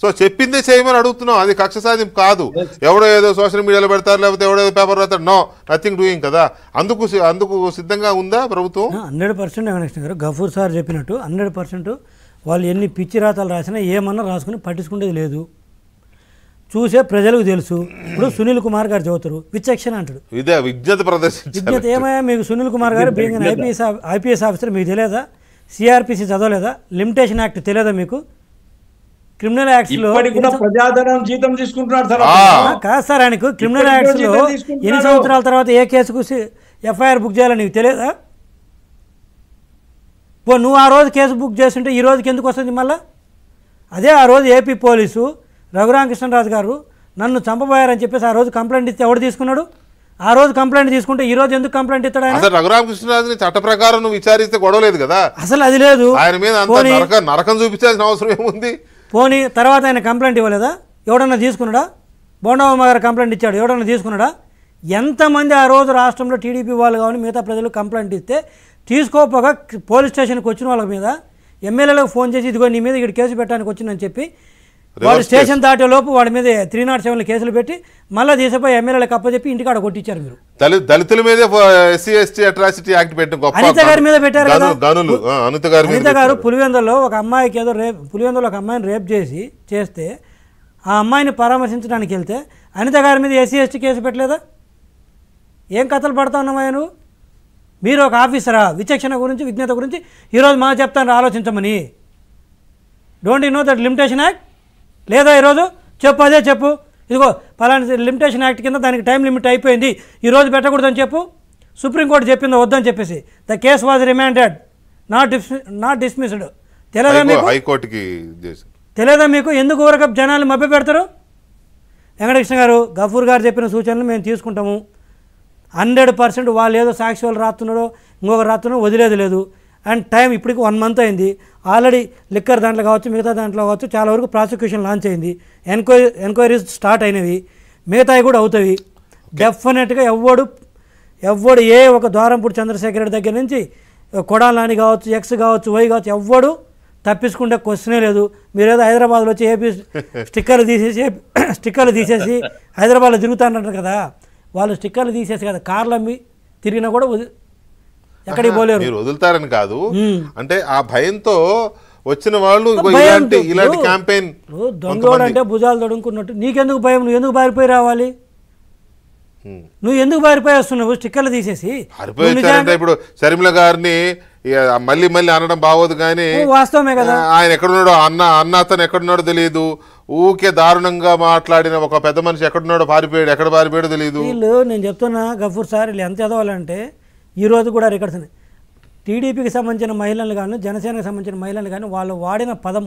So చెప్పిందే చేయమని అడుగుతున్నాం, అది కక్ష సాధింపు కాదు. ఎవడో ఏదో సోషల్ మీడియాలో పెడతారు, లేకపోతే ఎవడో ఏదో పేపర్ రాస్తాడు, నో నథింగ్ డూయింగ్ కదా. అందుకు సిద్ధంగా ఉందా ప్రభుత్వం? 100% వెంకటకృష్ణ గారు గఫూర్ సార్ చెప్పినట్టు 100% వాళ్ళు ఎన్ని పిచ్చి రాతలు రాసినా ఏమన్నా రాసుకుని పట్టించుకునేది లేదు. చూసే ప్రజలకు తెలుసు. ఇప్పుడు సునీల్ కుమార్ గారు చదువుతారు, విచక్షణ అంటాడు, ఇదే విజ్ఞత ప్రదర్శించారు. విజ్ఞత ఏమయ్యా మీకు? సునీల్ కుమార్ గారు బీయింగ్ ఐపీఎస్ ఆఫీసర్ మీకు తెలియదా? సిఆర్పిసి చదవలేదా? లిమిటేషన్ యాక్ట్ తెలియదా మీకు? క్రిమినల్ యాక్ట్స్ లో ప్రజాధనం జీతం తీసుకుంటున్నాడు కాదు సార్, ఆయనకు క్రిమినల్ యాక్ట్స్ లో ఎన్ని సంవత్సరాల తర్వాత ఏ కేసుకు ఎఫ్ఐఆర్ బుక్ చేయాలని నీకు తెలియదా? నువ్వు ఆ రోజు కేసు బుక్ చేస్తుంటే ఈ రోజుకి ఎందుకు వస్తుంది మళ్ళా? అదే ఆ రోజు ఏపీ పోలీసు రఘురామకృష్ణరాజు గారు నన్ను చంపబోయారని చెప్పేసి ఆ రోజు కంప్లైంట్ ఇస్తే ఎవడు తీసుకున్నాడు? ఆ రోజు కంప్లైంట్ తీసుకుంటే ఈ రోజు ఎందుకు కంప్లైంట్ ఇస్తాడు ఆయన? రఘురామకృష్ణరాజుని చట్ట ప్రకారం నువ్వు విచారిస్తే గొడవలేదు కదా, అసలు అది లేదు. ఆయన మీద నరకం చూపించాల్సిన అవసరం ఏముంది? పోనీ తర్వాత ఆయన కంప్లైంట్ ఇవ్వలేదా? ఎవడన్నా తీసుకున్నాడా? బోండమ్మ గారు కంప్లైంట్ ఇచ్చాడు, ఎవడన్నా తీసుకున్నాడా? ఎంతమంది ఆ రోజు రాష్ట్రంలో టీడీపీ వాళ్ళు కానీ మిగతా ప్రజలు కంప్లైంట్ ఇస్తే తీసుకోపోగా పోలీస్ స్టేషన్కి వచ్చిన వాళ్ళ మీద ఎమ్మెల్యేలకు ఫోన్ చేసి ఇదిగో నీ మీద ఇక్కడ కేసు పెట్టడానికి వచ్చిందని చెప్పి వాళ్ళు స్టేషన్ దాటే లోపు వాడి మీద 307 కేసులు పెట్టి మళ్ళీ తీసిపోయి ఎమ్మెల్యేలకు అప్పచెప్పి ఇంటికాడ కొట్టించారు. మీరు దళితుల మీద ఎస్సీ ఎస్టీ అట్రాసిటీ యాక్ట్ పెట్టి అనిత గారి మీద పెట్టారు కదా. అనిత గారు పులివెందులో ఒక అమ్మాయికి ఏదో పులివెందులో ఒక అమ్మాయిని రేప్ చేస్తే ఆ అమ్మాయిని పరామర్శించడానికి వెళ్తే అనిత గారి మీద ఎస్సీ ఎస్టీ కేసు పెట్టలేదా? ఏం కథలు పడతా ఉన్నామా నువ్వు? మీరు ఒక ఆఫీసరా? విచక్షణ గురించి విజ్ఞత గురించి ఈరోజు మా చెప్తాను ఆలోచించమని. Don't you know that limitation act లేదా? ఈరోజు చెప్పు, అదే చెప్పు, ఇదిగో పలానా లిమిటేషన్ యాక్ట్ కింద దానికి టైం లిమిట్ అయిపోయింది, ఈరోజు పెట్టకూడదని చెప్పు. సుప్రీంకోర్టు చెప్పిందో వద్దని చెప్పేసి the case was remanded not dismissed. తెలియదా మీకు? హైకోర్టుకి తెలియదా మీకు? ఎందుకు ఊరక జనాలు మభ్య పెడతారు? వెంకటకృష్ణ గారు గఫూర్ గారు చెప్పిన సూచనలు మేము తీసుకుంటాము. 100% వాళ్ళు ఏదో సాక్షి వాళ్ళు రాస్తున్నాడో ఇంకొక రాస్తున్నాడో వదిలేదు లేదు. అండ్ టైం ఇప్పటికి 1 month అయింది. ఆల్రెడీ లిక్కర్ దాంట్లో కావచ్చు, మిగతా దాంట్లో కావచ్చు, చాలా వరకు ప్రాసిక్యూషన్ లాంచ్ అయింది, ఎంక్వైరీస్ స్టార్ట్ అయినవి, మిగతావి కూడా అవుతాయి. డెఫినెట్గా ఎవ్వడు ఏ ఒక ద్వారంపూడి చంద్రశేఖర్ రెడ్డి దగ్గర నుంచి కొడాలని కావచ్చు, ఎక్స్ కావచ్చు, వై కావచ్చు, ఎవ్వడు తప్పించుకుంటే క్వశ్చనే లేదు. మీరేదో హైదరాబాద్లో వచ్చి ఏపీ స్టిక్కర్లు తీసేసి హైదరాబాద్లో తిరుగుతానంటారు కదా, వాళ్ళు స్టిక్కర్లు తీసేసి కదా కార్లు అమ్మి తిరిగినా కూడా ఎక్కడికి పోలేరు. మీరు వదులుతారని కాదు, అంటే ఆ భయంతో వచ్చిన వాళ్ళు ఇలాంటి క్యాంపెయిన్. దొంగోడు అంటే భుజాలు తొడుక్కున్నట్టు నీకెందుకు భయం? నువ్వు ఎందుకు బారిపోయి రావాలి? నువ్వు ఎందుకు బారిపోయి వస్తున్నావు స్టిక్కర్లు తీసేసి? ఇప్పుడు షర్మిల గారిని మళ్ళీ అనడం బాగోదు కానీ వాస్తవమే కదా. ఆయన ఎక్కడున్నాడో అన్న అతను ఎక్కడున్నాడో తెలియదు. ఊకే దారుణంగా మాట్లాడిన ఒక పెద్ద మనిషి ఎక్కడున్నాడో పారిపోయాడు, ఎక్కడ పారిపోయాడో తెలియదు. వీళ్ళు నేను చెప్తున్నా గఫూర్ సార్, వీళ్ళు ఎంత చదవాలంటే ఈరోజు కూడా రికార్డ్స్ ఉన్నాయి. టీడీపీకి సంబంధించిన మహిళలు కానీ జనసేనకు సంబంధించిన మహిళలు కానీ వాళ్ళు వాడిన పదం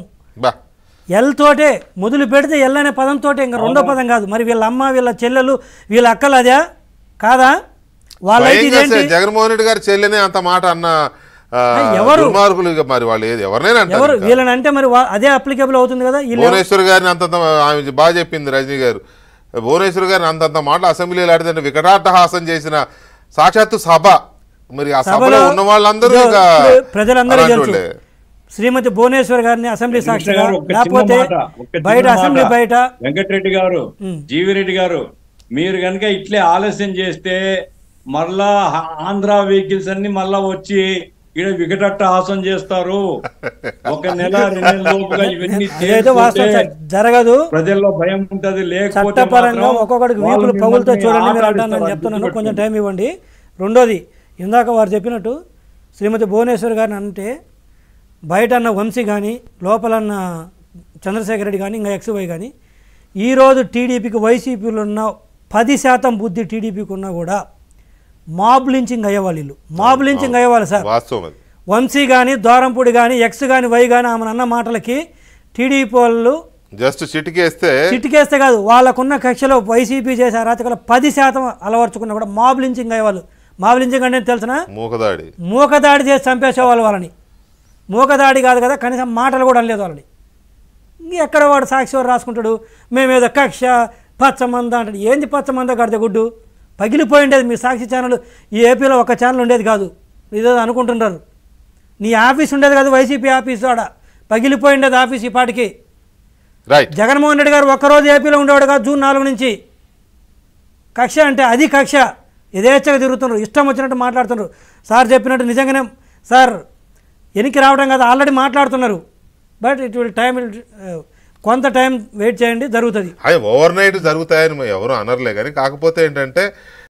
ఎల్ తోటే మొదలు పెడితే ఎల్ అనే పదంతో, ఇంకా రెండో పదం కాదు. మరి వీళ్ళ అమ్మ, వీళ్ళ చెల్లెలు, వీళ్ళ అక్కలు అదే కాదా? వాళ్ళైతే జగన్మోహన్ రెడ్డి గారి చెల్లెనే అంత మాట అన్న ఎవరు మార్కులు? మరి వాళ్ళు ఎవరినైనా ఎవరు వీళ్ళని అంటే మరి అదే అప్లికేబుల్ అవుతుంది కదా. భువనేశ్వర్ గారిని అంతంత బాగా చెప్పింది రజనీ గారు. భువనేశ్వర్ గారిని అంతంత మాటలు అసెంబ్లీలో ఆడితే వికటాట్టహాసం చేసిన సాక్షాత్తు సభ. మరి ఆ సభలో ఉన్న వాళ్ళందరూ ప్రజలందరూ తెలుసు. శ్రీమతి భువనేశ్వర్ గారిని అసెంబ్లీ సాక్షిగా, లేకపోతే బయట అసెంబ్లీ బయట వెంకటరెడ్డి గారు, జీవిరెడ్డి గారు, మీరు కనుక ఇట్లే ఆలస్యం చేస్తే మళ్ళా ఆంధ్ర వెహికల్స్ అన్ని మళ్ళా వచ్చి ఇక్కడ వికటాట్టహాసం చేస్తారు. 1 నెల 2 నెలల లోపుగా ఇవన్నీ జరగదు. ప్రజల్లో భయం ఉంటది. లేకపోతే ఒక్కొక్కడికి వీపులు పగులతో చూడండి మీరు అంటాను చెప్తున్నాను, కొంచెం టైం ఇవ్వండి. రెండోది, ఇందాక వారు చెప్పినట్టు శ్రీమతి భువనేశ్వర్ గారిని అంటే బయట అన్న వంశీ కానీ లోపలన్న చంద్రశేఖర్ రెడ్డి కానీ ఇంకా ఎక్స్వై కానీ ఈరోజు టీడీపీకి వైసీపీలో ఉన్న 10% బుద్ధి టీడీపీకి ఉన్నా కూడా మాబ్ లించింగ్ అయ్యేవాళ్ళు. వీళ్ళు మాబ్ లించింగ్ అయ్యేవాళ్ళు సార్. వంశీ కానీ ద్వారంపూడి కానీ ఎక్స్ కానీ వై కానీ ఆమె అన్న మాటలకి టీడీపీ వాళ్ళు జస్ట్ చిటికేస్తే కాదు, వాళ్ళకున్న కక్షలో వైసీపీ చేసే అరాచకాలు 10% అలవర్చుకున్నా కూడా మాబ్ లించింగ్ అయ్యేవాళ్ళు. మాబ్ లించింగ్ అంటే తెలిసిన మూకదాడి చేసి చంపేసేవాళ్ళు వాళ్ళని. మూకదాడి కాదు కదా, కనీసం మాటలు కూడా అనలేదు వాళ్ళని. ఎక్కడ వాడు సాక్షి వాడు రాసుకుంటాడు మేమేదో కక్ష పచ్చమంద అంటాడు. ఏంది పచ్చమంద గడితే గుడ్డు పగిలిపోయి ఉండేది. మీ సాక్షి ఛానల్ ఈ ఏపీలో ఒక ఛానల్ ఉండేది కాదు, ఇదో అనుకుంటున్నారు. నీ ఆఫీస్ ఉండేది కాదు, వైసీపీ ఆఫీస్ ఆడ పగిలిపోయి ఉండేది ఆఫీస్. ఈ పాటికి రైట్. జగన్మోహన్ రెడ్డి గారు ఒక్కరోజు ఏపీలో ఉండేవాడు కాదు జూన్ 4 నుంచి. కక్ష అంటే అది కక్ష. యథేచ్ఛగా తిరుగుతున్నారు, ఇష్టం వచ్చినట్టు మాట్లాడుతున్నారు. సార్ చెప్పినట్టు నిజంగానే సార్ ఎనికి రావడం కాదు, ఆల్రెడీ మాట్లాడుతున్నారు. బట్ ఇట్ విల్ టైం, కొంత టైం వెయిట్ చేయండి, జరుగుతుంది. అవి ఓవర్ నైట్ జరుగుతాయని ఎవరు అనర్లే కానీ, కాకపోతే ఏంటంటే